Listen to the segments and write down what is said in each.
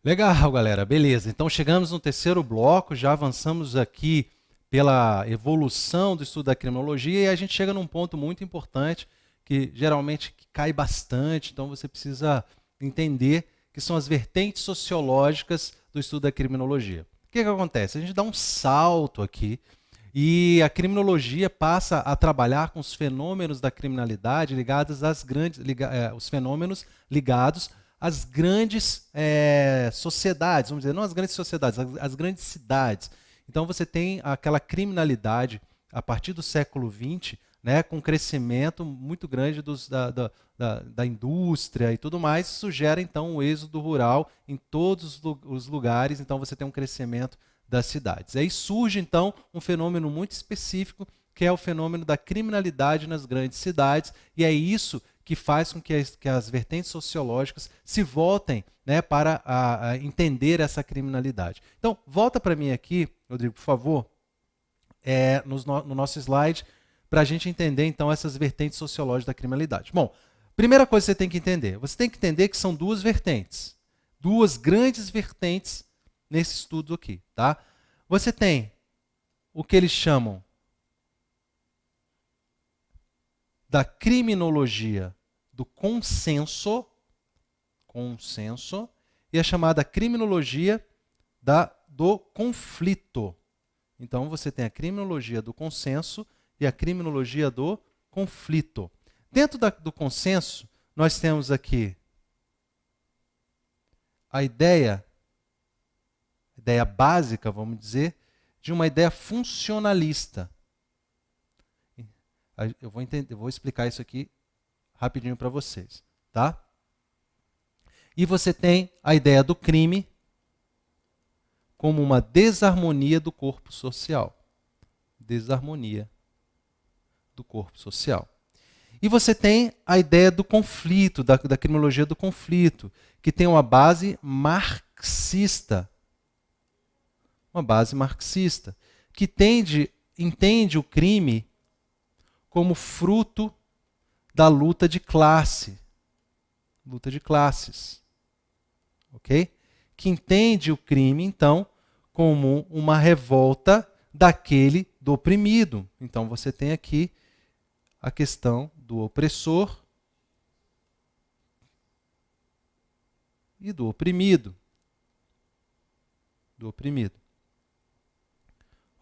Legal, galera. Beleza. Então chegamos no terceiro bloco, já avançamos aqui pela evolução do estudo da criminologia e a gente chega num ponto muito importante que geralmente cai bastante, então você precisa entender que são as vertentes sociológicas do estudo da criminologia. O que acontece? A gente dá um salto aqui e a criminologia passa a trabalhar com os fenômenos da criminalidade ligados às os fenômenos ligados às grandes sociedades, vamos dizer, não as grandes sociedades, as grandes cidades. Então você tem aquela criminalidade a partir do século XX, né, com um crescimento muito grande da indústria e tudo mais, isso gera então um êxodo rural em todos os lugares, então você tem um crescimento das cidades. Aí surge então um fenômeno muito específico, que é o fenômeno da criminalidade nas grandes cidades, e é isso que faz com que as vertentes sociológicas se voltem, né, para a entender essa criminalidade. Então, volta para mim aqui, Rodrigo, por favor, no nosso slide, para a gente entender então essas vertentes sociológicas da criminalidade. Bom, primeira coisa que você tem que entender que são duas vertentes, duas grandes vertentes nesse estudo aqui, tá? Você tem o que eles chamam da criminologia do consenso, e a chamada criminologia do conflito. Então você tem a criminologia do consenso e a criminologia do conflito. Dentro do consenso, nós temos aqui a ideia básica, vamos dizer, de uma ideia funcionalista. Eu vou explicar isso aqui rapidinho para vocês, tá? E você tem a ideia do crime como uma desarmonia do corpo social. Desarmonia do corpo social. E você tem a ideia do conflito, da criminologia do conflito, que tem uma base marxista. Uma base marxista, que entende o crime como fruto da luta de classe. Luta de classes. Ok? Que entende o crime, então, como uma revolta daquele do oprimido. Então você tem aqui a questão do opressor e do oprimido. Do oprimido.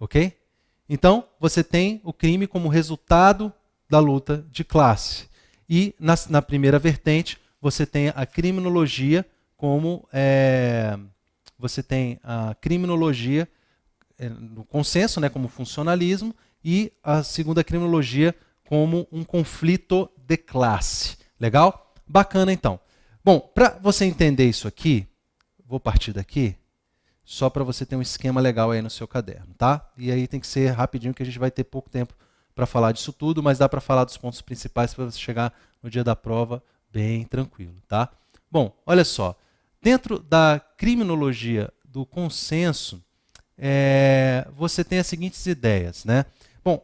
Ok? Então, você tem o crime como resultado da luta de classe. E, na primeira vertente, você tem a criminologia como... você tem a criminologia no consenso, né, como funcionalismo, e a segunda criminologia como um conflito de classe. Legal? Bacana, então. Bom, para você entender isso aqui, vou partir daqui, só para você ter um esquema legal aí no seu caderno, tá? E aí tem que ser rapidinho, que a gente vai ter pouco tempo para falar disso tudo, mas dá para falar dos pontos principais para você chegar no dia da prova bem tranquilo, tá? Bom, olha só. Dentro da criminologia do consenso, você tem as seguintes ideias, né? Bom,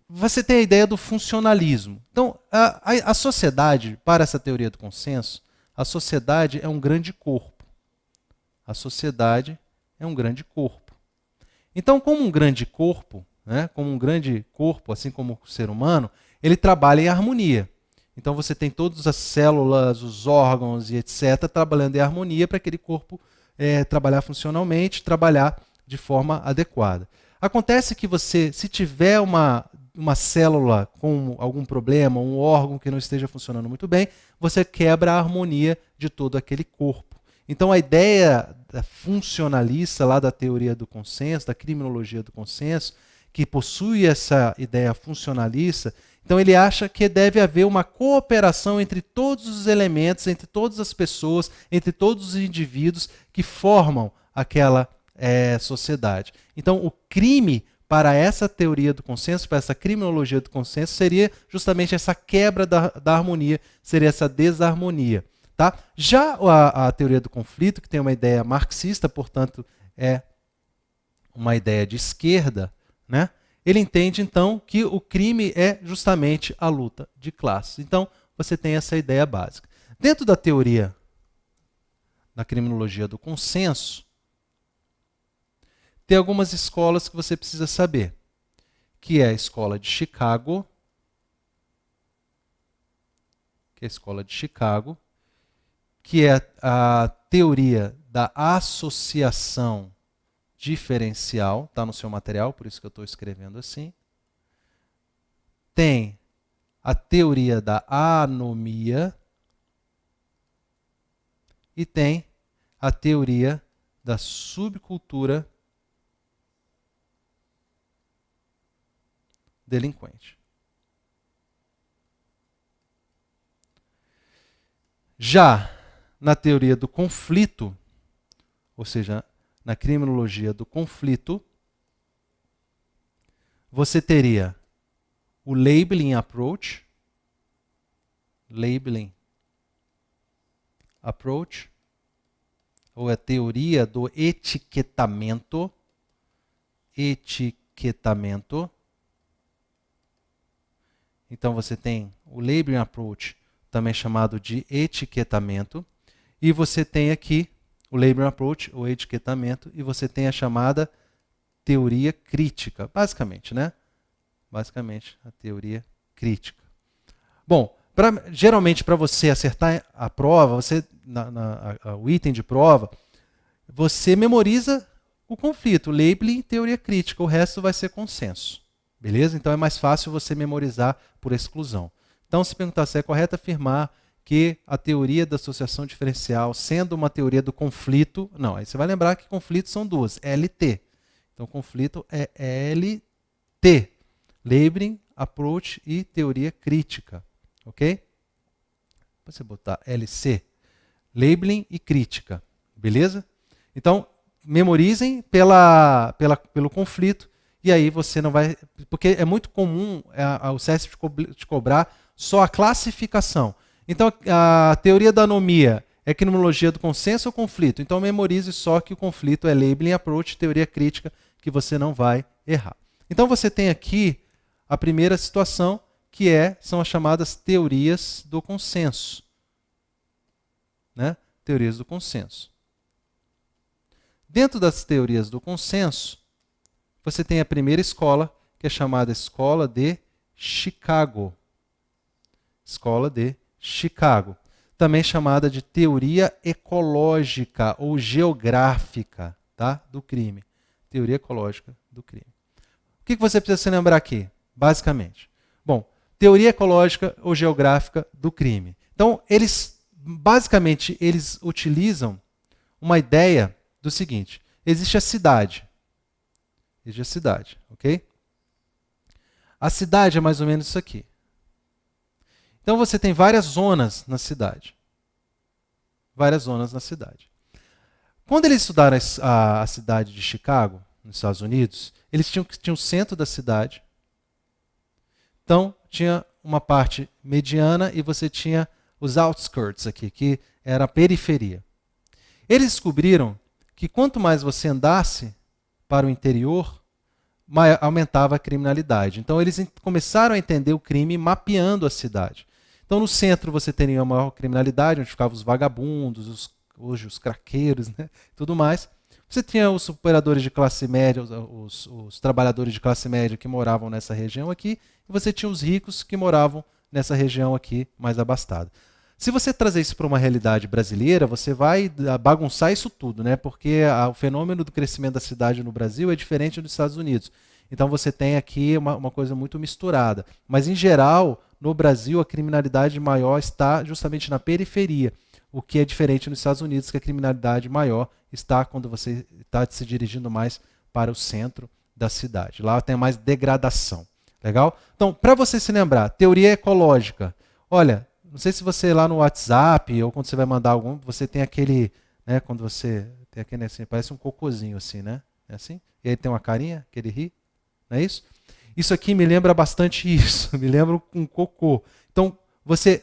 você tem a ideia do funcionalismo. Então, a sociedade, para essa teoria do consenso, a sociedade é um grande corpo. A sociedade é um grande corpo. Então, como um grande corpo, né, assim como o ser humano, ele trabalha em harmonia. Então você tem todas as células, os órgãos e etc. trabalhando em harmonia para aquele corpo trabalhar funcionalmente, trabalhar de forma adequada. Acontece que você, se tiver uma célula com algum problema, um órgão que não esteja funcionando muito bem, você quebra a harmonia de todo aquele corpo. Então a ideia funcionalista lá da teoria do consenso, da criminologia do consenso, que possui essa ideia funcionalista, então ele acha que deve haver uma cooperação entre todos os elementos, entre todas as pessoas, entre todos os indivíduos que formam aquela sociedade. Então o crime, para essa teoria do consenso, para essa criminologia do consenso, seria justamente essa quebra da harmonia, seria essa desarmonia. Tá? Já a teoria do conflito, que tem uma ideia marxista, portanto é uma ideia de esquerda, né? Ele entende então que o crime é justamente a luta de classes. Então você tem essa ideia básica. Dentro da teoria na criminologia do consenso, tem algumas escolas que você precisa saber, que é a escola de Chicago, que é a teoria da associação diferencial, está no seu material, por isso que eu estou escrevendo assim. Tem a teoria da anomia e tem a teoria da subcultura delinquente. Já na teoria do conflito, ou seja, na criminologia do conflito, você teria o labeling approach, ou a teoria do etiquetamento, Então você tem o labeling approach, também chamado de etiquetamento, e você tem aqui o labeling approach, o etiquetamento, e você tem a chamada teoria crítica, basicamente, né? Basicamente, a teoria crítica. Bom, geralmente para você acertar a prova, o item de prova, você memoriza o conflito, labeling e teoria crítica, o resto vai ser consenso. Beleza? Então é mais fácil você memorizar por exclusão. Então, se perguntar se é correto afirmar que a teoria da associação diferencial, sendo uma teoria do conflito, não, aí você vai lembrar que conflitos são duas, LT. Então, conflito é LT, labeling, approach e teoria crítica, ok? Você botar LC, labeling e crítica, beleza? Então, memorizem pelo conflito, e aí você não vai... Porque é muito comum o CESP te cobrar só a classificação. Então, a teoria da anomia é criminologia do consenso ou conflito? Então, memorize só que o conflito é labeling, approach, teoria crítica, que você não vai errar. Então, você tem aqui a primeira situação, que são as chamadas teorias do consenso. Né? Teorias do consenso. Dentro das teorias do consenso, você tem a primeira escola, que é chamada Escola de Chicago. Escola de Chicago. Também chamada de teoria ecológica ou geográfica, tá? Do crime. Teoria ecológica do crime. O que você precisa se lembrar aqui, basicamente? Bom, teoria ecológica ou geográfica do crime. Então, basicamente, eles utilizam uma ideia do seguinte: existe a cidade. Existe a cidade, ok? A cidade é mais ou menos isso aqui. Então você tem várias zonas na cidade. Várias zonas na cidade. Quando eles estudaram a cidade de Chicago, nos Estados Unidos, eles tinham o centro da cidade. Então, tinha uma parte mediana e você tinha os outskirts aqui, que era a periferia. Eles descobriram que quanto mais você andasse para o interior, aumentava a criminalidade. Então, eles começaram a entender o crime mapeando a cidade. Então, no centro você teria a maior criminalidade, onde ficavam os vagabundos, hoje os craqueiros, né, tudo mais. Você tinha os operadores de classe média, os trabalhadores de classe média que moravam nessa região aqui, e você tinha os ricos que moravam nessa região aqui mais abastada. Se você trazer isso para uma realidade brasileira, você vai bagunçar isso tudo, né? Porque o fenômeno do crescimento da cidade no Brasil é diferente dos Estados Unidos. Então você tem aqui uma coisa muito misturada. Mas, em geral, no Brasil, a criminalidade maior está justamente na periferia, o que é diferente nos Estados Unidos, que a criminalidade maior está quando você está se dirigindo mais para o centro da cidade. Lá tem mais degradação. Legal? Então, para você se lembrar, teoria ecológica. Olha, não sei se você lá no WhatsApp ou quando você vai mandar algum, você tem aquele, né, quando você tem aquele assim, parece um cocôzinho assim, né? É assim? E aí tem uma carinha que ele ri, não é isso? Isso aqui me lembra bastante isso, me lembra um cocô. Então,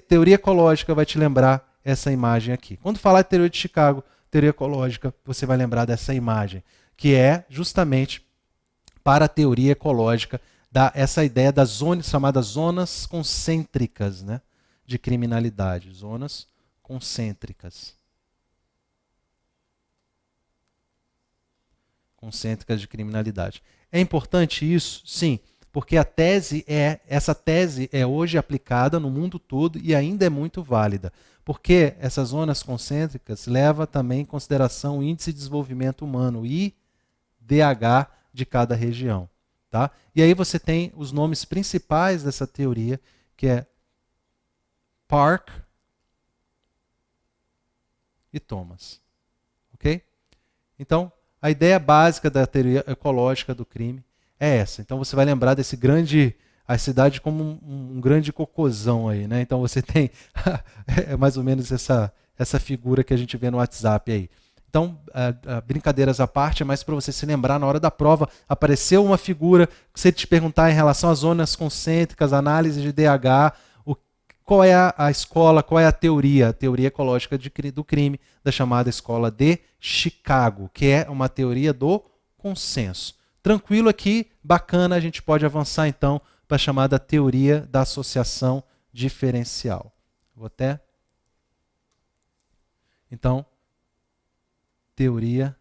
teoria ecológica vai te lembrar essa imagem aqui. Quando falar de teoria de Chicago, teoria ecológica, você vai lembrar dessa imagem, que é justamente para a teoria ecológica essa ideia das zonas chamadas zonas concêntricas, né, de criminalidade, zonas concêntricas. concêntricas de criminalidade. É importante isso? Sim, porque essa tese é hoje aplicada no mundo todo e ainda é muito válida. Porque essas zonas concêntricas levam também em consideração o Índice de Desenvolvimento Humano, IDH, de cada região. Tá? E aí você tem os nomes principais dessa teoria, que é Park e Thomas. Ok? Então, a ideia básica da teoria ecológica do crime é essa. Então você vai lembrar desse a cidade como um grande cocôzão aí, né? Então você tem é mais ou menos essa figura que a gente vê no WhatsApp aí. Então, brincadeiras à parte, é mais para você se lembrar na hora da prova, apareceu uma figura, você te perguntar em relação às zonas concêntricas, análise de DH, qual é a escola, qual é a teoria ecológica do crime, da chamada escola de Chicago, que é uma teoria do consenso. Tranquilo aqui, bacana, a gente pode avançar então para a chamada teoria da associação diferencial. Vou até... Então, teoria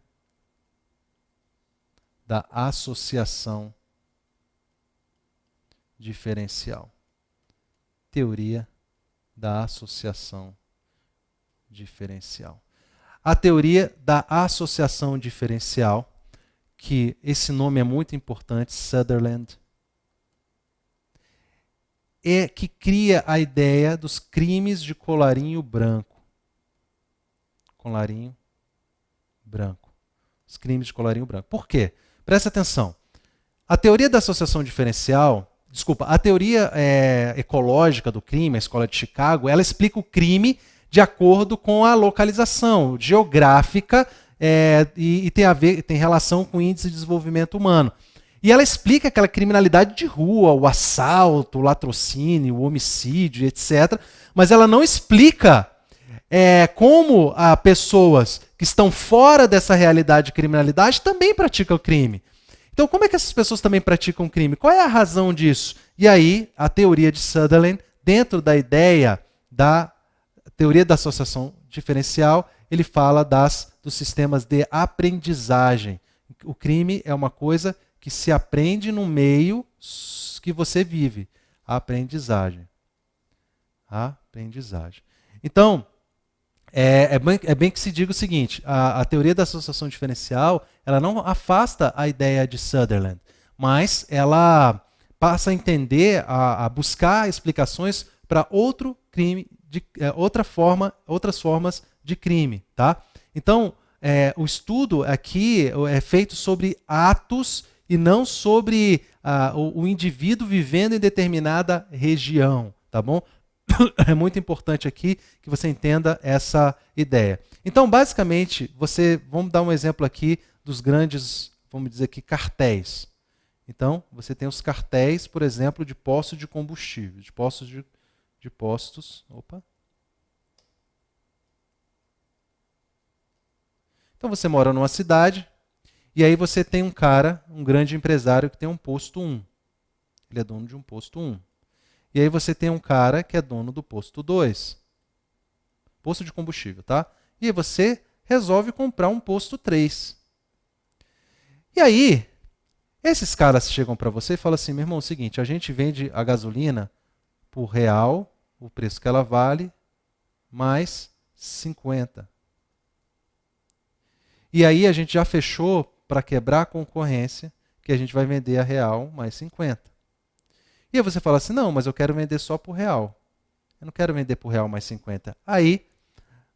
da associação diferencial. Teoria da associação diferencial. A teoria da associação diferencial, que esse nome é muito importante, Sutherland, é que cria a ideia dos crimes de colarinho branco. Colarinho branco. Os crimes de colarinho branco. Por quê? Presta atenção. A teoria da associação diferencial, a teoria ecológica do crime, a escola de Chicago, ela explica o crime de acordo com a localização geográfica e tem relação com o índice de desenvolvimento humano. E ela explica aquela criminalidade de rua, o assalto, o latrocínio, o homicídio, etc. Mas ela não explica como pessoas que estão fora dessa realidade de criminalidade também praticam crime. Então, como é que essas pessoas também praticam crime? Qual é a razão disso? E aí, a teoria de Sutherland, dentro da ideia da teoria da associação diferencial, ele fala dos sistemas de aprendizagem. O crime é uma coisa que se aprende no meio que você vive. A aprendizagem. A aprendizagem. Então, é bem que se diga o seguinte, a teoria da associação diferencial, ela não afasta a ideia de Sutherland, mas ela passa a entender, a buscar explicações para outro crime, outras formas de crime. Tá? Então, o estudo aqui é feito sobre atos e não sobre o indivíduo vivendo em determinada região. Tá bom? É muito importante aqui que você entenda essa ideia. Então, basicamente, vamos dar um exemplo aqui dos grandes, vamos dizer aqui, cartéis. Então, você tem os cartéis, por exemplo, de postos de combustível, de postos. Opa. Então, você mora numa cidade e aí você tem um grande empresário que tem um posto 1. Ele é dono de um posto 1. E aí você tem um cara que é dono do posto 2. Posto de combustível, tá? E aí você resolve comprar um posto 3. E aí, esses caras chegam para você e falam assim, meu irmão, é o seguinte, a gente vende a gasolina por R$1, o preço que ela vale, mais 50. E aí a gente já fechou para quebrar a concorrência, que a gente vai vender a R$1 mais 50. E aí você fala assim, não, mas eu quero vender só por R$1. Eu não quero vender por R$1 mais 50. Aí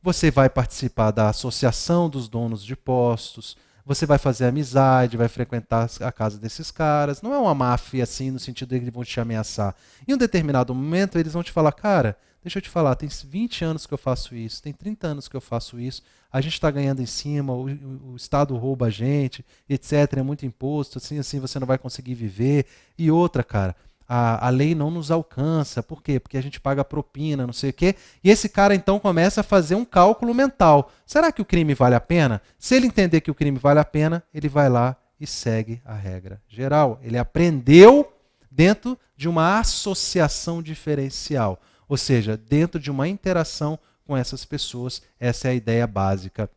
você vai participar da associação dos donos de postos, você vai fazer amizade, vai frequentar a casa desses caras. Não é uma máfia assim, no sentido de que eles vão te ameaçar. Em um determinado momento, eles vão te falar, cara, deixa eu te falar, tem 20 anos que eu faço isso, tem 30 anos que eu faço isso, a gente está ganhando em cima, o Estado rouba a gente, etc. É muito imposto, assim você não vai conseguir viver. E outra, cara, a lei não nos alcança. Por quê? Porque a gente paga propina, não sei o quê. E esse cara, então, começa a fazer um cálculo mental. Será que o crime vale a pena? Se ele entender que o crime vale a pena, ele vai lá e segue a regra geral. Ele aprendeu dentro de uma associação diferencial. Ou seja, dentro de uma interação com essas pessoas. Essa é a ideia básica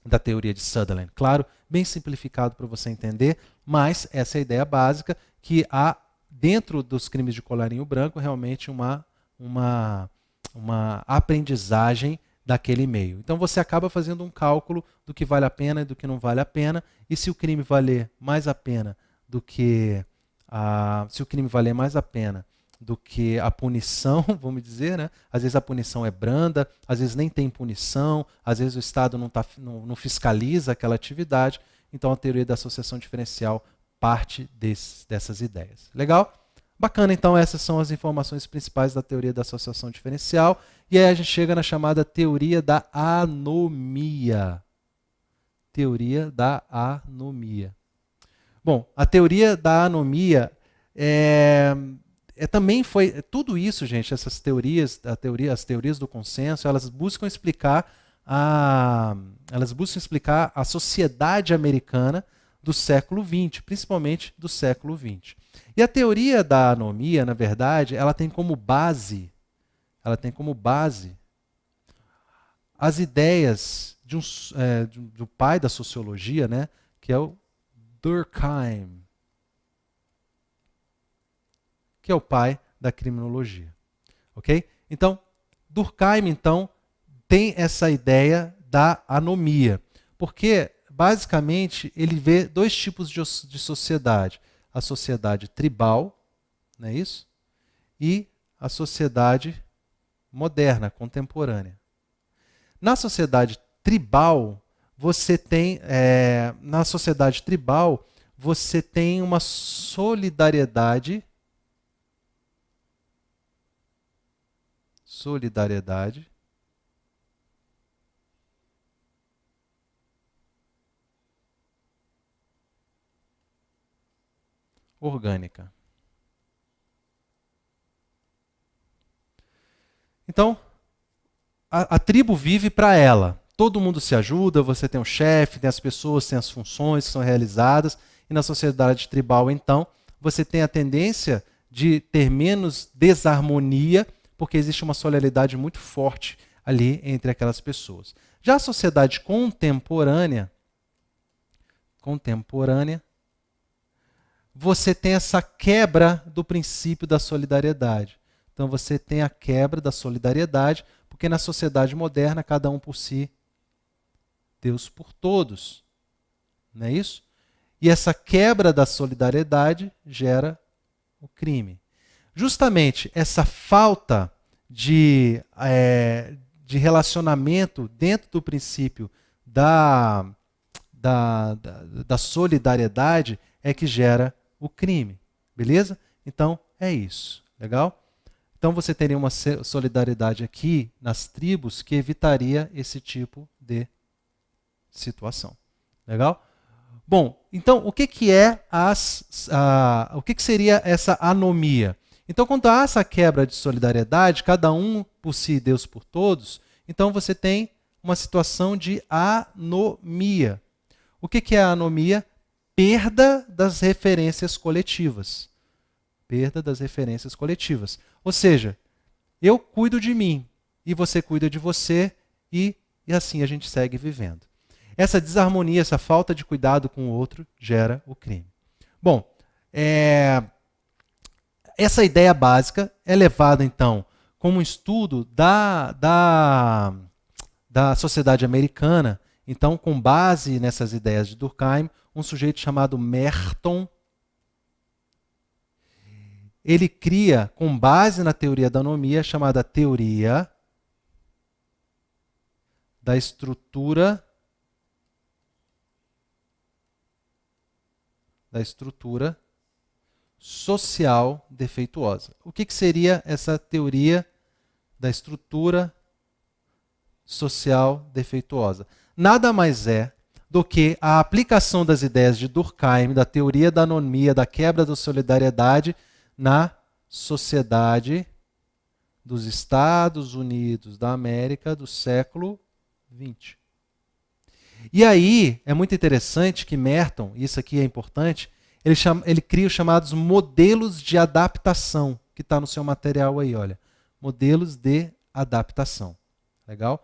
da teoria de Sutherland. Claro bem simplificado para você entender, mas essa é a ideia básica, que há dentro dos crimes de colarinho branco realmente uma aprendizagem daquele meio. Então você acaba fazendo um cálculo do que vale a pena e do que não vale a pena, e se o crime valer mais a pena do que a punição, vamos dizer, né? Às vezes a punição é branda, às vezes nem tem punição, às vezes o Estado não fiscaliza aquela atividade, então a teoria da associação diferencial parte dessas ideias. Legal? Bacana, então essas são as informações principais da teoria da associação diferencial. E aí a gente chega na chamada teoria da anomia. Teoria da anomia. Bom, a teoria da anomia também foi... Tudo isso, gente, essas teorias, as teorias do consenso, elas buscam explicar a sociedade americana do século XX, principalmente do século XX. E a teoria da anomia, na verdade, ela tem como base as ideias do pai da sociologia, né, que é o Durkheim, que é o pai da criminologia. Ok? Então, Durkheim, então, tem essa ideia da anomia, porque basicamente, ele vê dois tipos de sociedade. A sociedade tribal, não é isso? E a sociedade moderna, contemporânea. Na sociedade tribal, você tem uma solidariedade orgânica. Então, a tribo vive para ela. Todo mundo se ajuda, você tem um chefe, tem as pessoas, tem as funções que são realizadas. E na sociedade tribal, então, você tem a tendência de ter menos desarmonia, porque existe uma solidariedade muito forte ali entre aquelas pessoas. Já a sociedade contemporânea, você tem essa quebra do princípio da solidariedade. Então você tem a quebra da solidariedade, porque na sociedade moderna, cada um por si, Deus por todos. Não é isso? E essa quebra da solidariedade gera o crime. Justamente essa falta de relacionamento dentro do princípio da solidariedade é que gera o crime. Beleza? Então, é isso. Legal? Então, você teria uma solidariedade aqui nas tribos que evitaria esse tipo de situação. Legal? Bom, então, o que seria essa anomia? Então, quando há essa quebra de solidariedade, cada um por si, Deus por todos, então você tem uma situação de anomia. O que é a anomia? Perda das referências coletivas. Perda das referências coletivas. Ou seja, eu cuido de mim e você cuida de você e assim a gente segue vivendo. Essa desarmonia, essa falta de cuidado com o outro gera o crime. Bom, essa ideia básica é levada então como um estudo da sociedade americana. Então, com base nessas ideias de Durkheim, um sujeito chamado Merton, ele cria, com base na teoria da anomia, chamada teoria da estrutura social defeituosa. O que seria essa teoria da estrutura social defeituosa? Nada mais é do que a aplicação das ideias de Durkheim, da teoria da anomia, da quebra da solidariedade na sociedade dos Estados Unidos da América do século XX. E aí, é muito interessante que Merton, isso aqui é importante, ele cria os chamados modelos de adaptação, que está no seu material aí, olha. Modelos de adaptação. Legal?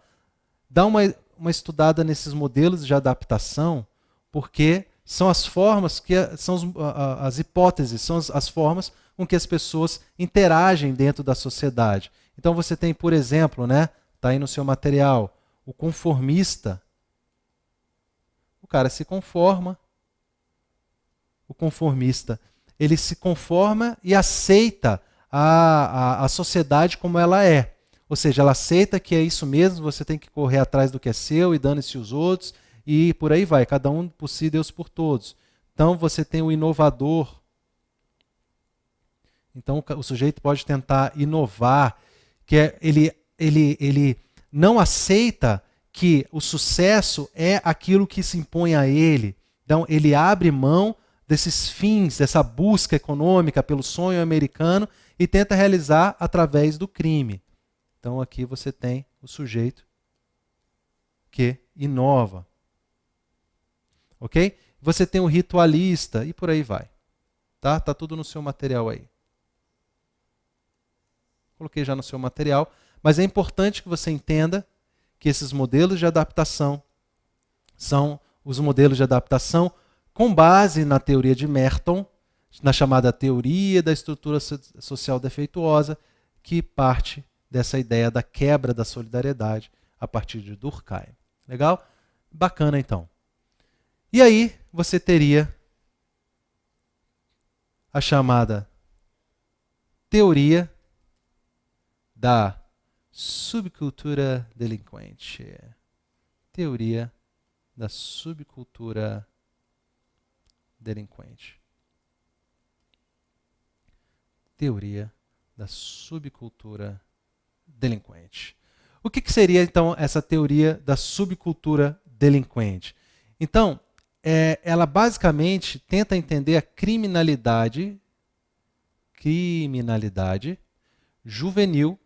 Dá uma estudada nesses modelos de adaptação, porque são as formas que são as hipóteses, são as formas com que as pessoas interagem dentro da sociedade. Então você tem, por exemplo, né, tá aí no seu material, o conformista. O cara se conforma. O conformista, ele se conforma e aceita a sociedade como ela é. Ou seja, ela aceita que é isso mesmo, você tem que correr atrás do que é seu e dane-se os outros, e por aí vai, cada um por si, Deus por todos. Então você tem o inovador. Então o sujeito pode tentar inovar, que é, ele não aceita que o sucesso é aquilo que se impõe a ele. Então ele abre mão desses fins, dessa busca econômica pelo sonho americano e tenta realizar através do crime. Então aqui você tem o sujeito que inova. Ok? Você tem o ritualista e por aí vai. Tá tudo no seu material aí. Coloquei já no seu material, mas é importante que você entenda que esses modelos de adaptação são os modelos de adaptação com base na teoria de Merton, na chamada teoria da estrutura social defeituosa, que parte dessa ideia da quebra da solidariedade a partir de Durkheim. Legal? Bacana, então. E aí você teria a chamada teoria da subcultura delinquente. Teoria da subcultura delinquente. Teoria da subcultura delinquente. O que seria, então, essa teoria da subcultura delinquente? Então, ela basicamente tenta entender a criminalidade juvenil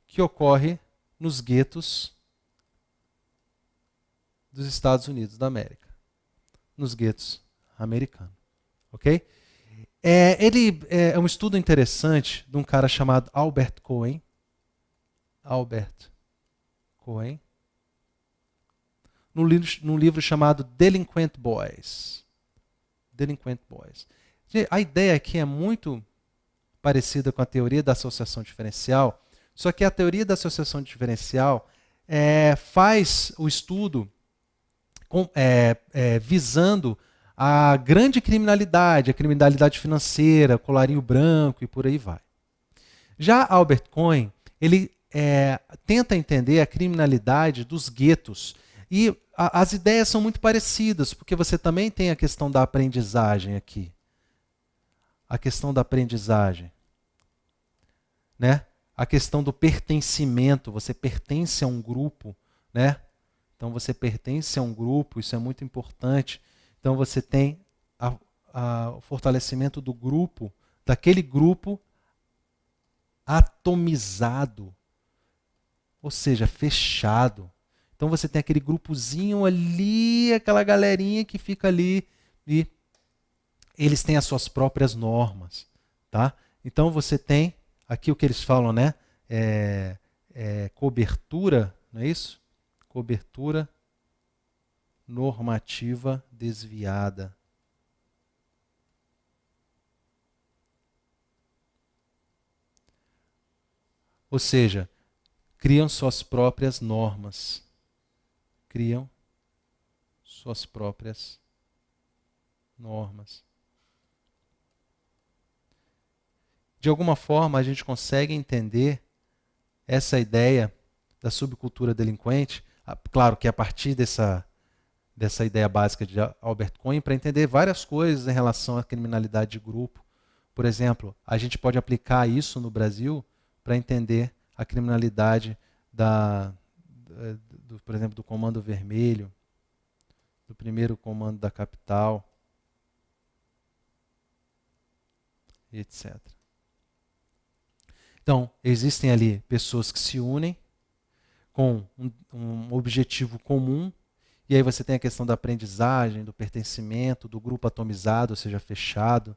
que ocorre nos guetos dos Estados Unidos da América, nos guetos americanos, ok? Ele é um estudo interessante de um cara chamado Albert Cohen. Num livro chamado Delinquent Boys. A ideia aqui é muito parecida com a teoria da associação diferencial, só que a teoria da associação diferencial faz o estudo visando a grande criminalidade, a criminalidade financeira, colarinho branco e por aí vai. Já Albert Cohen, ele tenta entender a criminalidade dos guetos. E as ideias são muito parecidas, porque você também tem a questão da aprendizagem aqui. A questão da aprendizagem. Né? A questão do pertencimento, você pertence a um grupo, né? Então você pertence a um grupo, isso é muito importante. Então você tem o fortalecimento do grupo, daquele grupo atomizado, ou seja, fechado. Então você tem aquele grupozinho ali, aquela galerinha que fica ali e eles têm as suas próprias normas, tá? Então você tem aqui o que eles falam, né? Cobertura, não é isso? Cobertura normativa desviada. Ou seja, criam suas próprias normas. Criam suas próprias normas. De alguma forma, a gente consegue entender essa ideia da subcultura delinquente, claro que a partir dessa ideia básica de Albert Cohen, para entender várias coisas em relação à criminalidade de grupo. Por exemplo, a gente pode aplicar isso no Brasil para entender a criminalidade por exemplo, do Comando Vermelho, do primeiro comando da capital, etc. Então, existem ali pessoas que se unem com um objetivo comum, e aí você tem a questão da aprendizagem, do pertencimento, do grupo atomizado, ou seja, fechado.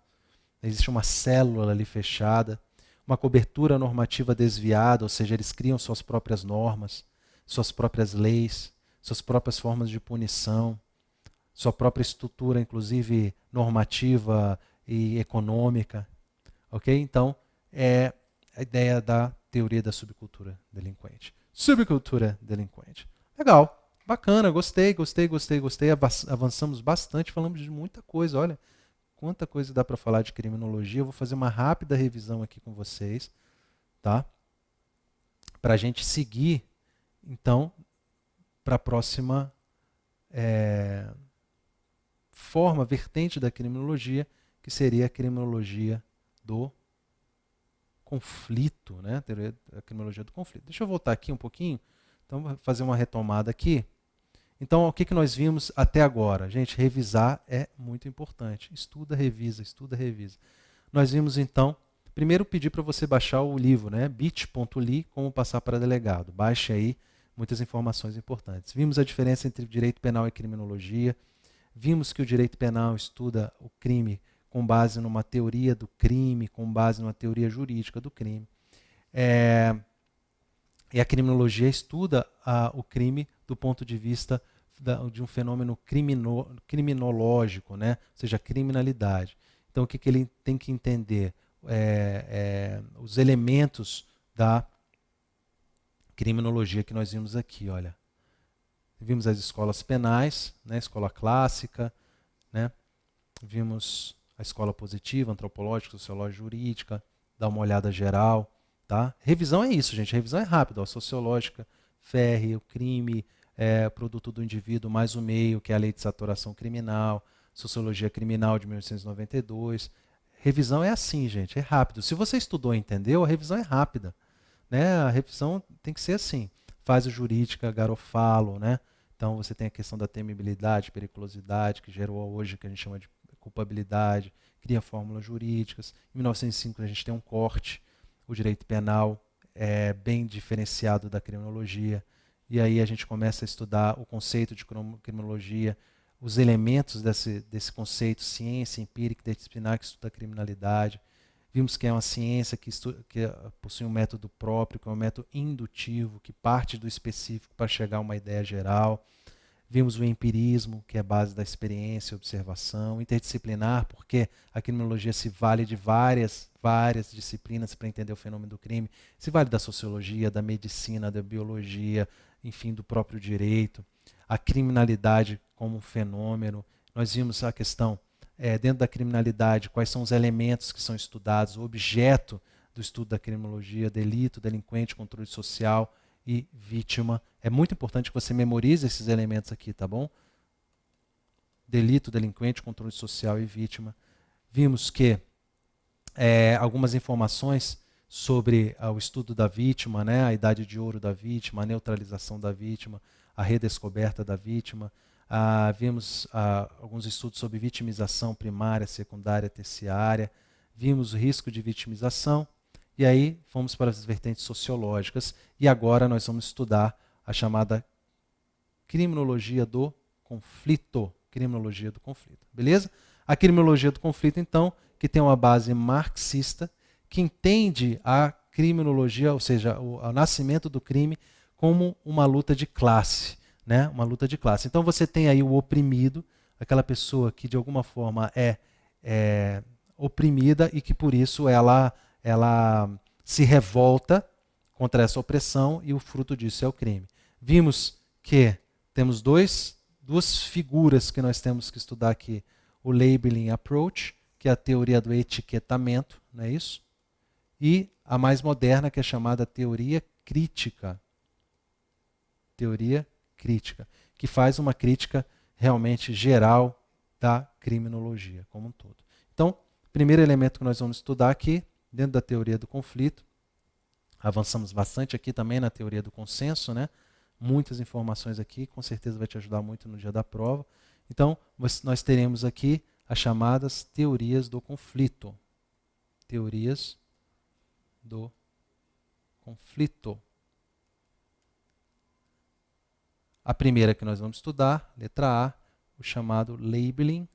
Existe uma célula ali fechada, uma cobertura normativa desviada, ou seja, eles criam suas próprias normas, suas próprias leis, suas próprias formas de punição, sua própria estrutura, inclusive normativa e econômica. Ok? Então, é a ideia da teoria da subcultura delinquente. Subcultura delinquente. Legal, bacana, gostei. Avançamos bastante, falamos de muita coisa. Olha, quanta coisa dá para falar de criminologia. Eu vou fazer uma rápida revisão aqui com vocês, tá? Para a gente seguir, então, para a próxima forma, vertente da criminologia, que seria a criminologia do conflito, né? A criminologia do conflito. Deixa eu voltar aqui um pouquinho. Então, vou fazer uma retomada aqui. Então, o que nós vimos até agora? Gente, revisar é muito importante. Estuda, revisa, estuda, revisa. Nós vimos, então, primeiro pedir para você baixar o livro, né? bit.ly, como passar para delegado. Baixe aí muitas informações importantes. Vimos a diferença entre direito penal e criminologia. Vimos que o direito penal estuda o crime com base numa teoria do crime, com base numa teoria jurídica do crime. E a criminologia estuda o crime do ponto de vista de um fenômeno criminológico, né? Ou seja, a criminalidade. Então, o que ele tem que entender? Os elementos da criminologia que nós vimos aqui. Olha. Vimos as escolas penais, né? Escola clássica, né? Vimos a escola positiva, antropológica, sociológica, jurídica, dá uma olhada geral. Tá? Revisão é isso, gente. Revisão é rápida. Ó. Sociológica, Ferri, o crime, produto do indivíduo mais o meio, que é a lei de saturação criminal, sociologia criminal de 1892. Revisão é assim, gente, é rápido. Se você estudou e entendeu, a revisão é rápida. Né? A revisão tem que ser assim. Fase jurídica, Garofalo, né? Então você tem a questão da temibilidade, periculosidade, que gerou hoje o que a gente chama de culpabilidade, cria fórmulas jurídicas. Em 1905 a gente tem um corte. O direito penal é bem diferenciado da criminologia. E aí a gente começa a estudar o conceito de criminologia, os elementos desse conceito, ciência empírica e disciplinar que estuda a criminalidade. Vimos que é uma ciência que possui um método próprio, que é um método indutivo, que parte do específico para chegar a uma ideia geral. Vimos o empirismo, que é a base da experiência e observação, interdisciplinar, porque a criminologia se vale de várias disciplinas para entender o fenômeno do crime. Se vale da sociologia, da medicina, da biologia, enfim, do próprio direito. A criminalidade como um fenômeno. Nós vimos a questão, dentro da criminalidade, quais são os elementos que são estudados, o objeto do estudo da criminologia, delito, delinquente, controle social e vítima. É muito importante que você memorize esses elementos aqui, tá bom? Delito, delinquente, controle social e vítima. Vimos que algumas informações sobre o estudo da vítima, né, a idade de ouro da vítima, a neutralização da vítima, a redescoberta da vítima. Vimos alguns estudos sobre vitimização primária, secundária, terciária. Vimos o risco de vitimização. E aí fomos para as vertentes sociológicas. E agora nós vamos estudar a chamada criminologia do conflito. Criminologia do conflito. Beleza? A criminologia do conflito, então, que tem uma base marxista, que entende a criminologia, ou seja, o nascimento do crime, como uma luta de classe. Né? Uma luta de classe. Então você tem aí o oprimido, aquela pessoa que de alguma forma é oprimida e que por isso ela se revolta contra essa opressão e o fruto disso é o crime. Vimos que temos duas figuras que nós temos que estudar aqui. O labeling approach, que é a teoria do etiquetamento, não é isso? E a mais moderna, que é chamada teoria crítica. Teoria crítica, que faz uma crítica realmente geral da criminologia como um todo. Então, primeiro elemento que nós vamos estudar aqui, dentro da teoria do conflito, avançamos bastante aqui também na teoria do consenso, né? Muitas informações aqui, com certeza vai te ajudar muito no dia da prova. Então, nós teremos aqui as chamadas teorias do conflito. Teorias do conflito. A primeira que nós vamos estudar, letra A, o chamado labeling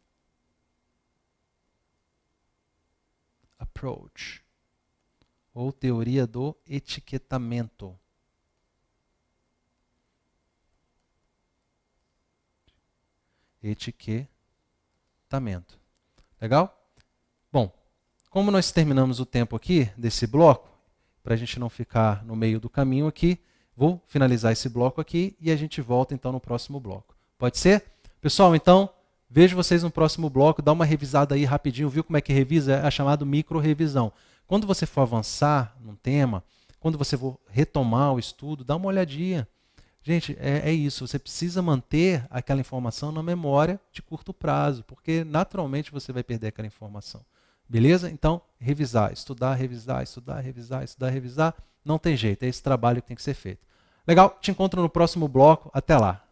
approach, ou teoria do etiquetamento. etiquetamento. Legal? Bom, como nós terminamos o tempo aqui desse bloco, para a gente não ficar no meio do caminho aqui, vou finalizar esse bloco aqui e a gente volta então no próximo bloco. Pode ser? Pessoal, então, vejo vocês no próximo bloco, dá uma revisada aí rapidinho, viu como é que revisa? É a chamada micro-revisão. Quando você for avançar num tema, quando você for retomar o estudo, dá uma olhadinha. Gente, é isso, você precisa manter aquela informação na memória de curto prazo, porque naturalmente você vai perder aquela informação. Beleza? Então, revisar, estudar, revisar, estudar, revisar, estudar, revisar, não tem jeito, é esse trabalho que tem que ser feito. Legal? Te encontro no próximo bloco, até lá.